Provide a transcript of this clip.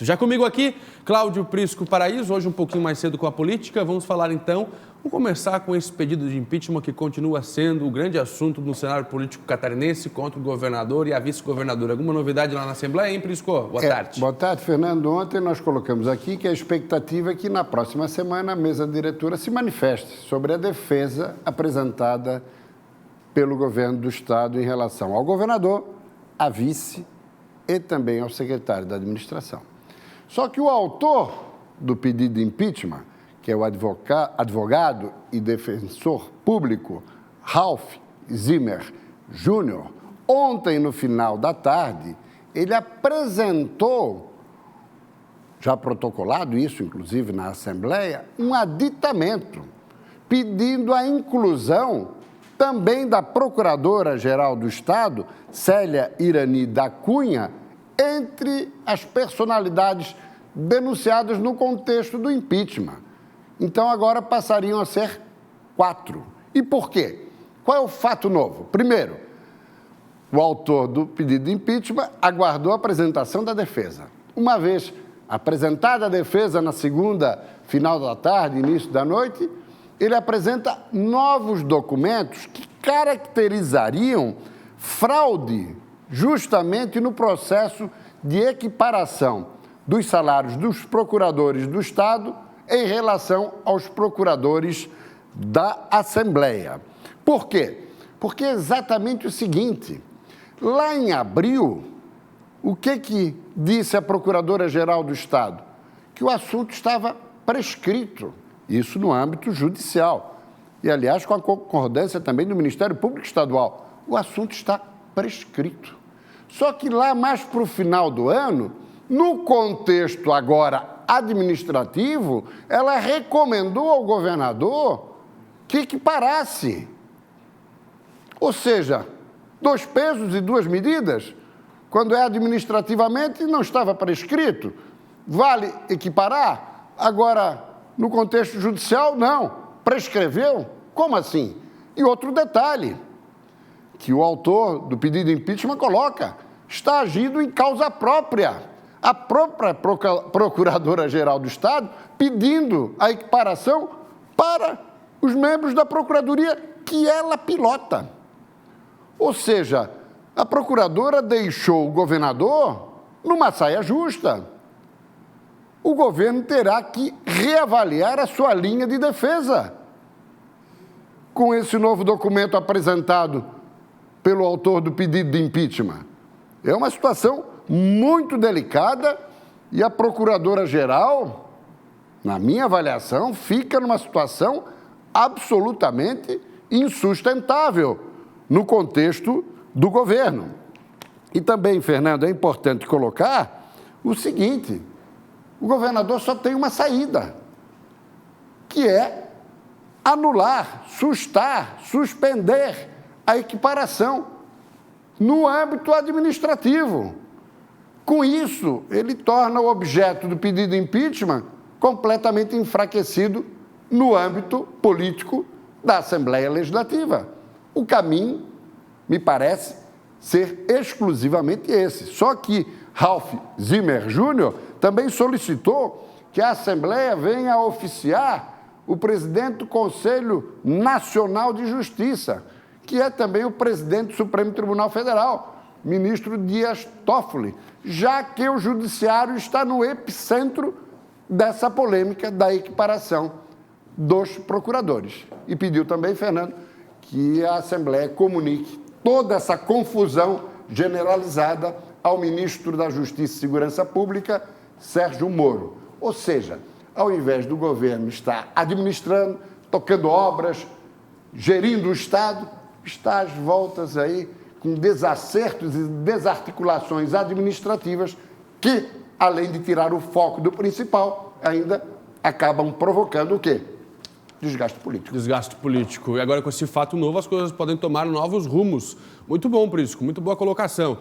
Já comigo aqui, Cláudio Prisco Paraíso, hoje um pouquinho mais cedo com a política. Vamos falar então, vamos começar com esse pedido de impeachment que continua sendo o grande assunto no cenário político catarinense contra o governador e a vice-governadora. Alguma novidade lá na Assembleia, hein, Prisco? Boa tarde. Boa tarde, Fernando. Ontem nós colocamos aqui que a expectativa é que na próxima semana a mesa diretora se manifeste sobre a defesa apresentada pelo governo do Estado em relação ao governador, à vice e também ao secretário da administração. Só que o autor do pedido de impeachment, que é o advogado e defensor público Ralph Zimmer Jr., ontem, no final da tarde, ele apresentou, já protocolado isso, inclusive, na Assembleia, um aditamento pedindo a inclusão também da Procuradora-Geral do Estado, Célia Irani da Cunha, entre as personalidades denunciadas no contexto do impeachment. Então, agora passariam a ser 4. E por quê? Qual é o fato novo? Primeiro, o autor do pedido de impeachment aguardou a apresentação da defesa. Uma vez apresentada a defesa na segunda, final da tarde, início da noite, ele apresenta novos documentos que caracterizariam fraude justamente no processo de equiparação dos salários dos procuradores do Estado em relação aos procuradores da Assembleia. Por quê? Porque é exatamente o seguinte: lá em abril, o que disse a Procuradora-Geral do Estado? Que o assunto estava prescrito, isso no âmbito judicial. E, aliás, com a concordância também do Ministério Público Estadual. O assunto está prescrito. Só que lá mais para o final do ano, no contexto agora administrativo, ela recomendou ao governador que equiparasse. Ou seja, 2 pesos e 2 medidas, quando é administrativamente não estava prescrito. Vale equiparar? Agora, no contexto judicial, não. Prescreveu? Como assim? E outro detalhe, que o autor do pedido de impeachment coloca, está agindo em causa própria. A própria Procuradora-Geral do Estado pedindo a equiparação para os membros da Procuradoria que ela pilota. Ou seja, a Procuradora deixou o governador numa saia justa. O governo terá que reavaliar a sua linha de defesa. Com esse novo documento apresentado pelo autor do pedido de impeachment. É uma situação muito delicada e a Procuradora-Geral, na minha avaliação, fica numa situação absolutamente insustentável no contexto do governo. E também, Fernando, é importante colocar o seguinte: o governador só tem uma saída, que é anular, sustar, suspender a equiparação no âmbito administrativo. Com isso, ele torna o objeto do pedido de impeachment completamente enfraquecido no âmbito político da Assembleia Legislativa. O caminho, me parece, ser exclusivamente esse. Só que Ralph Zimmer Jr. também solicitou que a Assembleia venha a oficiar o presidente do Conselho Nacional de Justiça, que é também o presidente do Supremo Tribunal Federal, ministro Dias Toffoli, já que o judiciário está no epicentro dessa polêmica da equiparação dos procuradores. E pediu também, Fernando, que a Assembleia comunique toda essa confusão generalizada ao ministro da Justiça e Segurança Pública, Sérgio Moro. Ou seja, ao invés do governo estar administrando, tocando obras, gerindo o Estado, está às voltas aí com desacertos e desarticulações administrativas que, além de tirar o foco do principal, ainda acabam provocando o quê? Desgaste político. Desgaste político. E agora, com esse fato novo, as coisas podem tomar novos rumos. Muito bom, Prisco. Muito boa colocação.